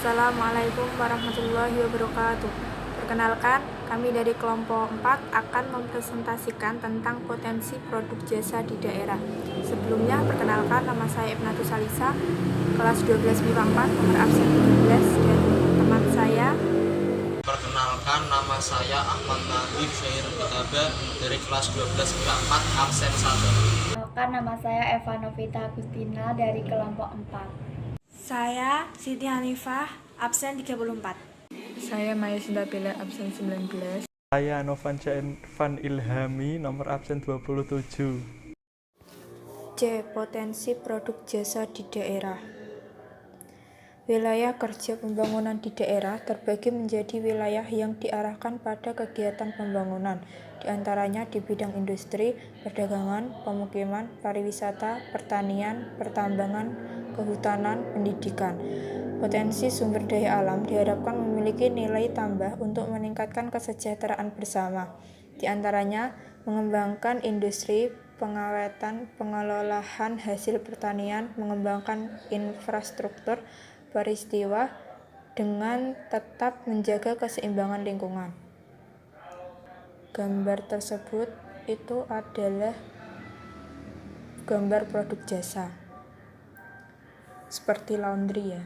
Assalamualaikum warahmatullahi wabarakatuh. Perkenalkan, kami dari kelompok 4 akan mempresentasikan tentang potensi produk jasa di daerah. Sebelumnya, perkenalkan, nama saya Ibnatus Salisa, kelas 12 MIPA 4, nomor absen 13, dan teman saya. Perkenalkan, nama saya Ahmad Nabi Syair Kitaba dari kelas 12 MIPA 4, absen 1. Perkenalkan, nama saya Eva Novita Agustina dari kelompok 4. Saya Siti Hanifah, absen 34. Saya Maya Sinta Bella, absen 19. Saya Novan Van Ilhami, nomor absen 27. C. Potensi produk jasa di daerah. Wilayah kerja pembangunan di daerah terbagi menjadi wilayah yang diarahkan pada kegiatan pembangunan, di antaranya di bidang industri, perdagangan, pemukiman, pariwisata, pertanian, pertambangan, kehutanan, pendidikan. Potensi sumber daya alam diharapkan memiliki nilai tambah untuk meningkatkan kesejahteraan bersama, di antaranya mengembangkan industri, pengawetan, pengelolaan hasil pertanian, mengembangkan infrastruktur peristiwa dengan tetap menjaga keseimbangan lingkungan. Gambar tersebut itu adalah gambar produk jasa seperti laundry ya.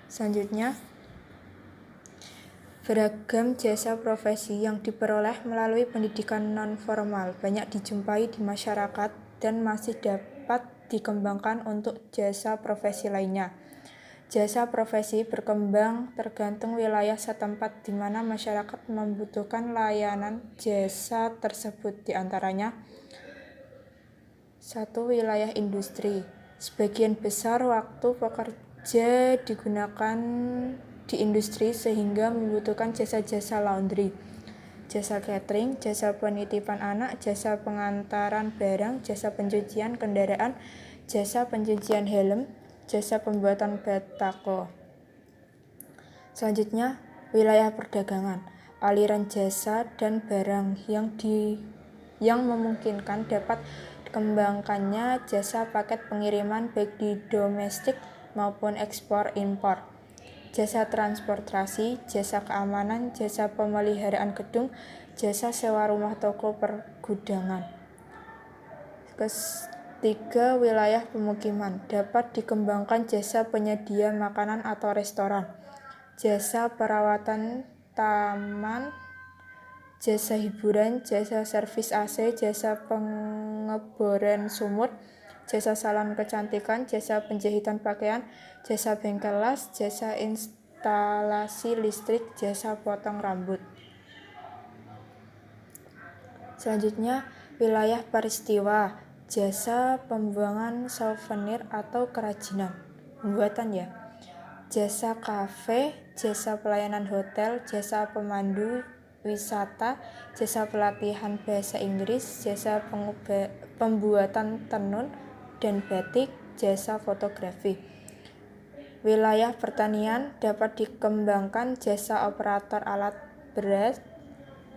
Selanjutnya, beragam jasa profesi yang diperoleh melalui pendidikan non-formal banyak dijumpai di masyarakat dan masih dapat dikembangkan untuk jasa profesi lainnya. Jasa profesi berkembang tergantung wilayah setempat di mana masyarakat membutuhkan layanan jasa tersebut, di antaranya 1. Wilayah industri. Sebagian besar waktu pekerja digunakan di industri sehingga membutuhkan jasa-jasa laundry, jasa catering, jasa penitipan anak, jasa pengantaran barang, jasa pencucian kendaraan, jasa pencucian helm, jasa pembuatan batako. Selanjutnya, wilayah perdagangan. Aliran jasa dan barang yang memungkinkan dapat dikembangkannya jasa paket pengiriman baik di domestik maupun ekspor impor. Jasa transportasi, jasa keamanan, jasa pemeliharaan gedung, jasa sewa rumah toko pergudangan. Ketiga, wilayah pemukiman. Dapat dikembangkan jasa penyedia makanan atau restoran, jasa perawatan taman, jasa hiburan, jasa servis AC, jasa pengeboran sumur, jasa salon kecantikan, jasa penjahitan pakaian, jasa bengkel las, jasa instalasi listrik, jasa potong rambut. Selanjutnya, wilayah peristiwa, jasa pembuangan souvenir atau kerajinan, pembuatan ya. Jasa kafe, jasa pelayanan hotel, jasa pemandu wisata, jasa pelatihan bahasa Inggris, jasa pembuatan tenun dan batik, jasa fotografi. Wilayah pertanian dapat dikembangkan jasa operator alat berat,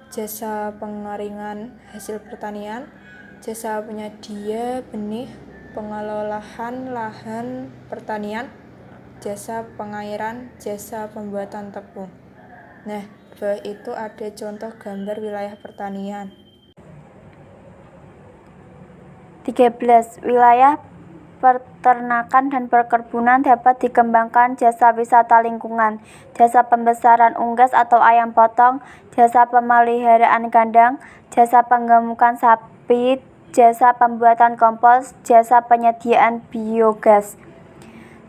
jasa pengeringan hasil pertanian, jasa penyedia benih, pengelolaan lahan pertanian, jasa pengairan, jasa pembuatan tepung. Nah, bawah itu ada contoh gambar wilayah pertanian. 13. Wilayah peternakan dan perkebunan dapat dikembangkan jasa wisata lingkungan, jasa pembesaran unggas atau ayam potong, jasa pemeliharaan kandang, jasa penggemukan sapi, jasa pembuatan kompos, jasa penyediaan biogas.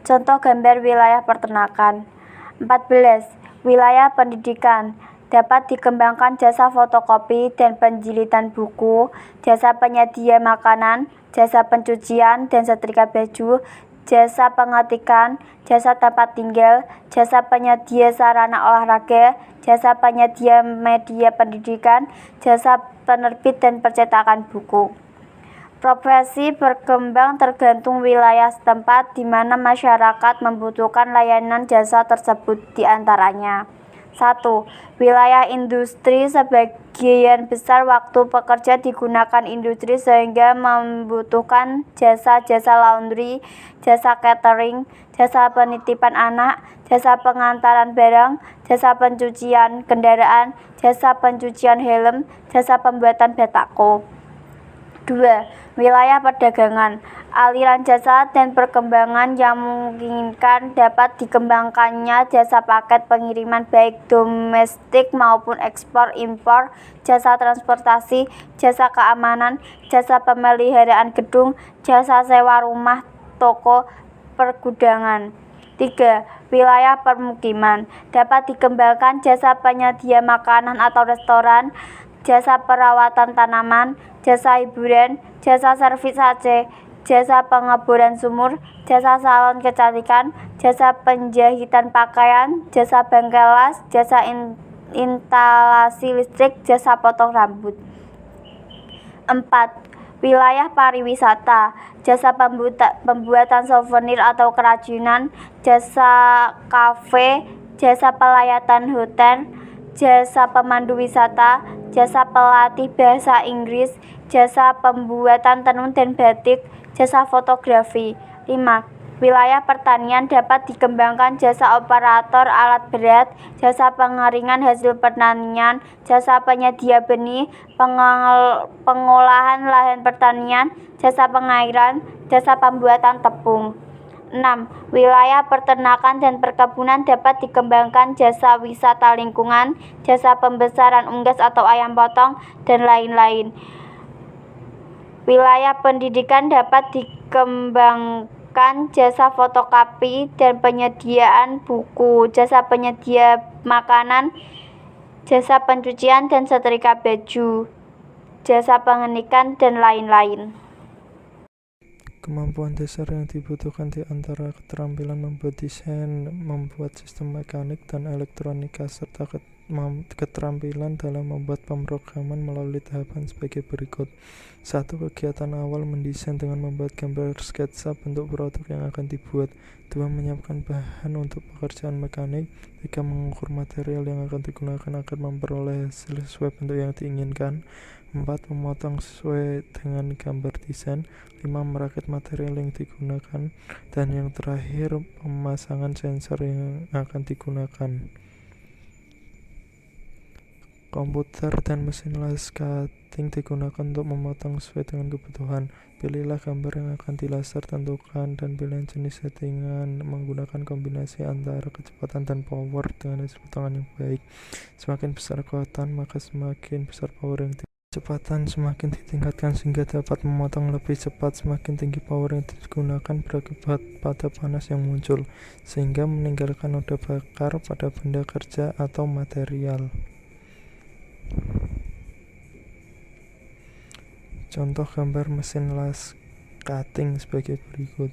Contoh gambar wilayah peternakan. 14. Wilayah pendidikan. Dapat dikembangkan jasa fotokopi dan penjilitan buku, jasa penyedia makanan, jasa pencucian dan setrika baju, jasa pengetikan, jasa tempat tinggal, jasa penyedia sarana olahraga, jasa penyedia media pendidikan, jasa penerbit dan percetakan buku. Profesi berkembang tergantung wilayah setempat di mana masyarakat membutuhkan layanan jasa tersebut, di antaranya 1. Wilayah industri. Sebagian besar waktu pekerja digunakan industri sehingga membutuhkan jasa-jasa laundry, jasa catering, jasa penitipan anak, jasa pengantaran barang, jasa pencucian kendaraan, jasa pencucian helm, jasa pembuatan batako. 2. Wilayah perdagangan. Aliran jasa dan perkembangan yang memungkinkan dapat dikembangkannya jasa paket pengiriman baik domestik maupun ekspor impor, jasa transportasi, jasa keamanan, jasa pemeliharaan gedung, jasa sewa rumah, toko, pergudangan. 3. Wilayah permukiman. Dapat dikembangkan jasa penyedia makanan atau restoran, jasa perawatan tanaman, jasa hiburan, jasa servis AC, jasa pengeboran sumur, jasa salon kecantikan, jasa penjahitan pakaian, jasa bengkel las, jasa instalasi listrik, jasa potong rambut. 4. Wilayah pariwisata. Jasa pembuatan souvenir atau kerajinan, jasa kafe, jasa pelayatan hotel, jasa pemandu wisata, jasa pelatih bahasa Inggris, jasa pembuatan tenun dan batik, jasa fotografi. 5. Wilayah pertanian. Dapat dikembangkan jasa operator alat berat, jasa pengeringan hasil pertanian, jasa penyedia benih, pengolahan lahan pertanian, jasa pengairan, jasa pembuatan tepung. 6. Wilayah peternakan dan perkebunan. Dapat dikembangkan jasa wisata lingkungan, jasa pembesaran unggas atau ayam potong, dan lain-lain. Wilayah pendidikan. Dapat dikembangkan jasa fotokopi dan penyediaan buku, jasa penyedia makanan, jasa pencucian dan setrika baju, jasa pengenikan, dan lain-lain. Kemampuan dasar yang dibutuhkan di antara keterampilan membuat desain, membuat sistem mekanik dan elektronika, serta keterampilan dalam membuat pemrograman melalui tahapan sebagai berikut. 1. Kegiatan awal mendesain dengan membuat gambar sketsa bentuk produk yang akan dibuat. 2. Menyiapkan bahan untuk pekerjaan mekanik. 3. Mengukur material yang akan digunakan agar memperoleh hasil sesuai bentuk yang diinginkan. 4. Memotong sesuai dengan gambar desain. 5. Merakit material yang digunakan. Dan yang terakhir, pemasangan sensor yang akan digunakan. Komputer dan mesin las cutting digunakan untuk memotong sesuai dengan kebutuhan. Pilihlah gambar yang akan dilaser, tentukan dan pilihan jenis settingan menggunakan kombinasi antara kecepatan dan power dengan hasil potongan yang baik. Semakin besar kekuatan, maka semakin besar power yang kecepatan semakin ditingkatkan sehingga dapat memotong lebih cepat. Semakin tinggi power yang digunakan berakibat pada panas yang muncul, sehingga meninggalkan noda bakar pada benda kerja atau material. Contoh gambar mesin las cutting sebagai berikut.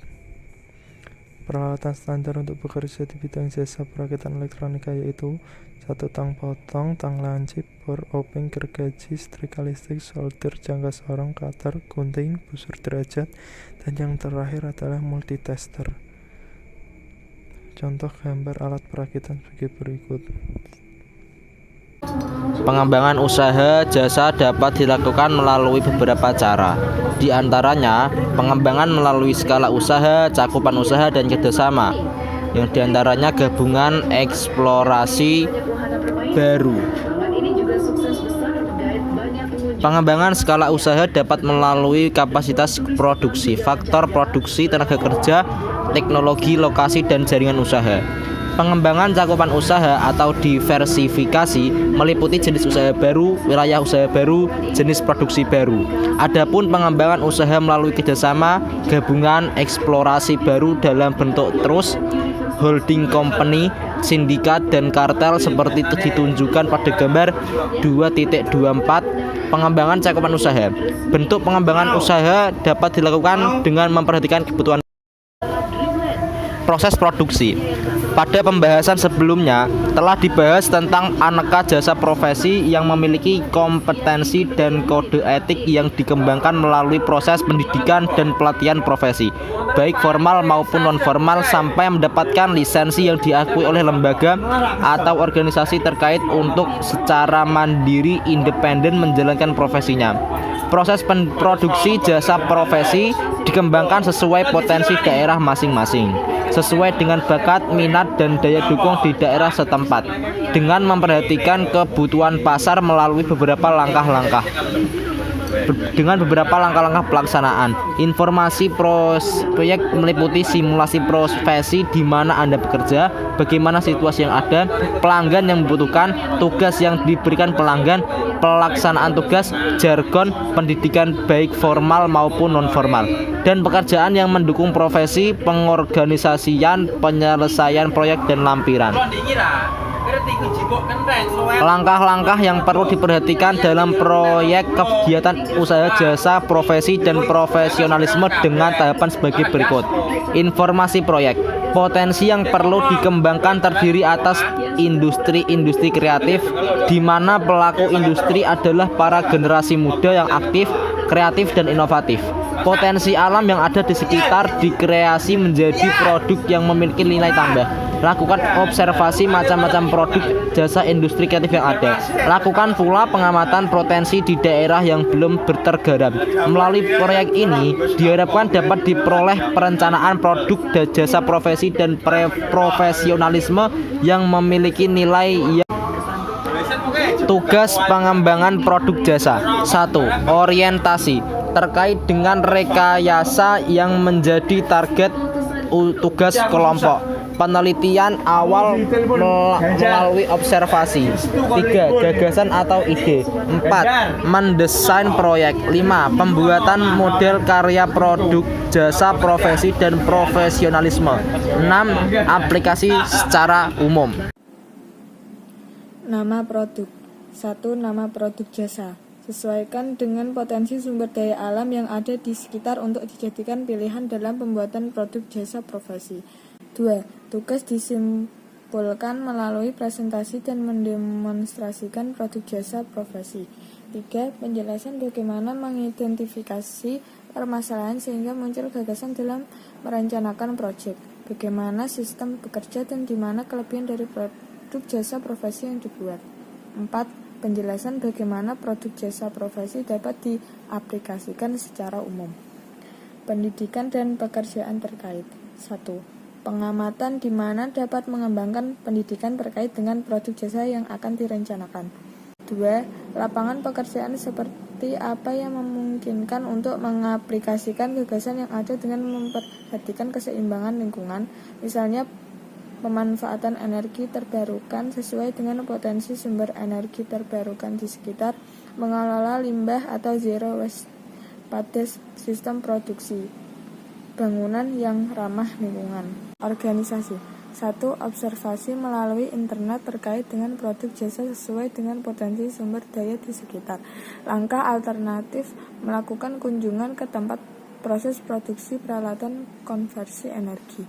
Peralatan standar untuk bekerja di bidang jasa perakitan elektronika yaitu 1. Tang potong, tang lancip, bor openg, gergaji, setrika listrik, solder, jangka sorong, cutter, gunting, busur derajat, dan yang terakhir adalah multitester. Contoh gambar alat perakitan sebagai berikut. Pengembangan usaha jasa dapat dilakukan melalui beberapa cara. Di antaranya, pengembangan melalui skala usaha, cakupan usaha, dan kerjasama. Yang diantaranya gabungan eksplorasi baru. Pengembangan skala usaha dapat melalui kapasitas produksi, faktor produksi, tenaga kerja, teknologi, lokasi, dan jaringan usaha. Pengembangan cakupan usaha atau diversifikasi meliputi jenis usaha baru, wilayah usaha baru, jenis produksi baru. Adapun pengembangan usaha melalui kerjasama, gabungan, eksplorasi baru dalam bentuk trust, holding company, sindikat, dan kartel seperti ditunjukkan pada gambar 2.24. Pengembangan cakupan usaha. Bentuk pengembangan usaha dapat dilakukan dengan memperhatikan kebutuhan proses produksi. Pada pembahasan sebelumnya telah dibahas tentang aneka jasa profesi yang memiliki kompetensi dan kode etik yang dikembangkan melalui proses pendidikan dan pelatihan profesi, baik formal maupun non-formal, sampai mendapatkan lisensi yang diakui oleh lembaga atau organisasi terkait untuk secara mandiri independen menjalankan profesinya. Proses produksi jasa profesi dikembangkan sesuai potensi daerah masing-masing, sesuai dengan bakat, minat, dan daya dukung di daerah setempat, dengan memperhatikan kebutuhan pasar melalui beberapa langkah-langkah pelaksanaan. Informasi proyek meliputi simulasi profesi di mana Anda bekerja, bagaimana situasi yang ada, pelanggan yang membutuhkan, tugas yang diberikan pelanggan, pelaksanaan tugas, jargon, pendidikan baik formal maupun non-formal, dan pekerjaan yang mendukung profesi, pengorganisasian, penyelesaian proyek, dan lampiran. Langkah-langkah yang perlu diperhatikan dalam proyek kegiatan usaha jasa profesi dan profesionalisme dengan tahapan sebagai berikut. Informasi proyek. Potensi yang perlu dikembangkan terdiri atas industri-industri kreatif, di mana pelaku industri adalah para generasi muda yang aktif, kreatif, dan inovatif. Potensi alam yang ada di sekitar dikreasi menjadi produk yang memiliki nilai tambah. Lakukan observasi macam-macam produk jasa industri kreatif yang ada. Lakukan pula pengamatan potensi di daerah yang belum tergarap. Melalui proyek ini diharapkan dapat diperoleh perencanaan produk dan jasa profesi dan profesionalisme yang memiliki nilai. Tugas pengembangan produk jasa. 1. Orientasi terkait dengan rekayasa yang menjadi target tugas kelompok. Penelitian awal melalui observasi. 3. Gagasan atau ide. 4. Mendesain proyek. 5. Pembuatan model karya produk jasa profesi dan profesionalisme. 6. Aplikasi secara umum. Nama produk. 1. Nama produk jasa. Sesuaikan dengan potensi sumber daya alam yang ada di sekitar untuk dijadikan pilihan dalam pembuatan produk jasa profesi. 2. Tugas disimpulkan melalui presentasi dan mendemonstrasikan produk jasa profesi. 3. Penjelasan bagaimana mengidentifikasi permasalahan sehingga muncul gagasan dalam merencanakan proyek. Bagaimana sistem bekerja dan di mana kelebihan dari produk jasa profesi yang dibuat. 4. Penjelasan bagaimana produk jasa profesi dapat diaplikasikan secara umum. Pendidikan dan pekerjaan terkait. 1. Pengamatan di mana dapat mengembangkan pendidikan terkait dengan produk jasa yang akan direncanakan. 2. Lapangan pekerjaan seperti apa yang memungkinkan untuk mengaplikasikan gagasan yang ada dengan memperhatikan keseimbangan lingkungan, misalnya pemanfaatan energi terbarukan sesuai dengan potensi sumber energi terbarukan di sekitar, mengelola limbah atau zero waste pada sistem produksi, bangunan yang ramah lingkungan. Organisasi. 1. Observasi melalui internet terkait dengan produk jasa sesuai dengan potensi sumber daya di sekitar. Langkah alternatif, melakukan kunjungan ke tempat proses produksi peralatan konversi energi.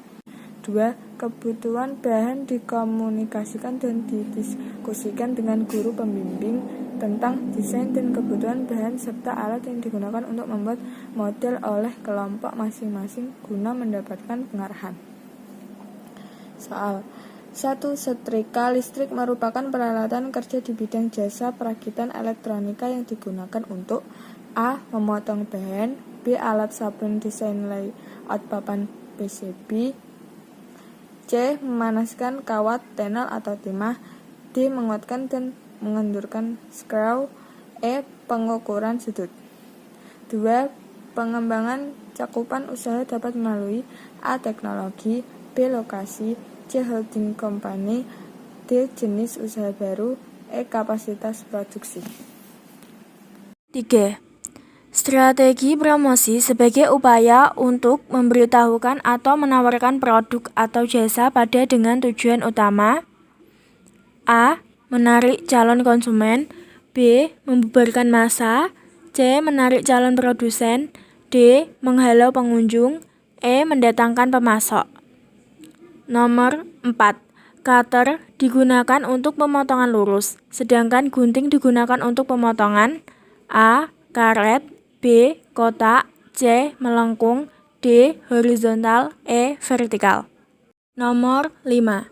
2. Kebutuhan bahan dikomunikasikan dan didiskusikan dengan guru pembimbing tentang desain dan kebutuhan bahan serta alat yang digunakan untuk membuat model oleh kelompok masing-masing guna mendapatkan pengarahan. Soal 1. Setrika listrik merupakan peralatan kerja di bidang jasa perakitan elektronika yang digunakan untuk A. Memotong bahan, B. Alat sablon desain layout papan PCB, C. Memanaskan kawat, tenel atau timah, D. Menguatkan dan mengendurkan screw, E. Pengukuran sudut. 2. Pengembangan cakupan usaha dapat melalui A. Teknologi, B. Lokasi, C. Holding company, D. Jenis usaha baru, E. Kapasitas produksi. 3. Strategi promosi sebagai upaya untuk memberitahukan atau menawarkan produk atau jasa pada dengan tujuan utama A. Menarik calon konsumen, B. Membubarkan massa, C. Menarik calon produsen, D. Menghalau pengunjung, E. Mendatangkan pemasok. Nomor 4. Cutter digunakan untuk pemotongan lurus, sedangkan gunting digunakan untuk pemotongan A. Karet, B. Kotak, C. Melengkung, D. Horizontal, E. Vertikal. Nomor 5.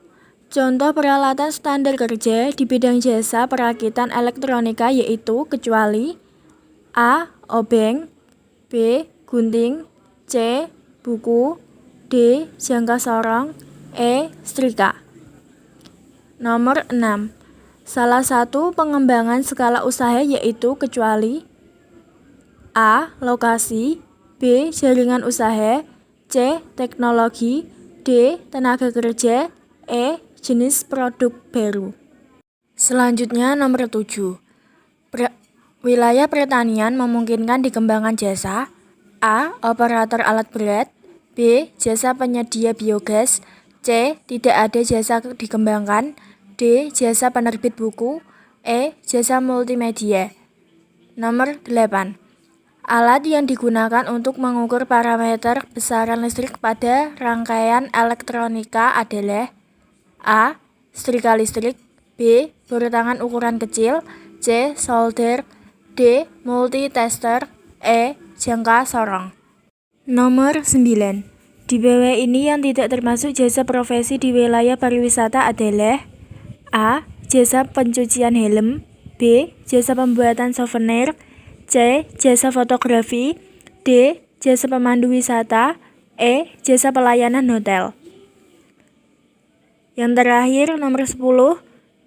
Contoh peralatan standar kerja di bidang jasa perakitan elektronika yaitu kecuali A. Obeng, B. Gunting, C. Buku, D. Jangka sorong, E. Setrika. Nomor 6. Salah satu pengembangan skala usaha yaitu kecuali A. Lokasi, B. Jaringan usaha, C. Teknologi, D. Tenaga kerja, E. Jenis produk baru. Selanjutnya nomor 7. Wilayah pertanian memungkinkan dikembangkan jasa A. Operator alat berat, B. Jasa penyedia biogas, C. Tidak ada jasa dikembangkan, D. Jasa penerbit buku, E. Jasa multimedia. Nomor 8. Alat yang digunakan untuk mengukur parameter besaran listrik pada rangkaian elektronika adalah A. Setrika listrik, B. Bor tangan ukuran kecil, C. Solder, D. Multitester, E. Jangka sorong. Nomor 9. Di bawah ini yang tidak termasuk jasa profesi di wilayah pariwisata adalah A. Jasa pencucian helm, B. Jasa pembuatan souvenir, C. Jasa fotografi, D. Jasa pemandu wisata, E. Jasa pelayanan hotel. Yang terakhir nomor 10.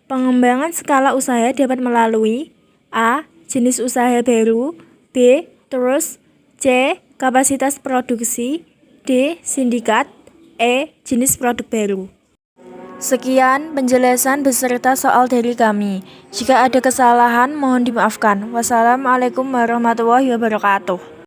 Pengembangan skala usaha dapat melalui A. Jenis usaha baru, B. Terus, C. Kapasitas produksi, D. Sindikat, E. Jenis produk baru. Sekian penjelasan beserta soal dari kami. Jika ada kesalahan mohon dimaafkan. Wassalamualaikum warahmatullahi wabarakatuh.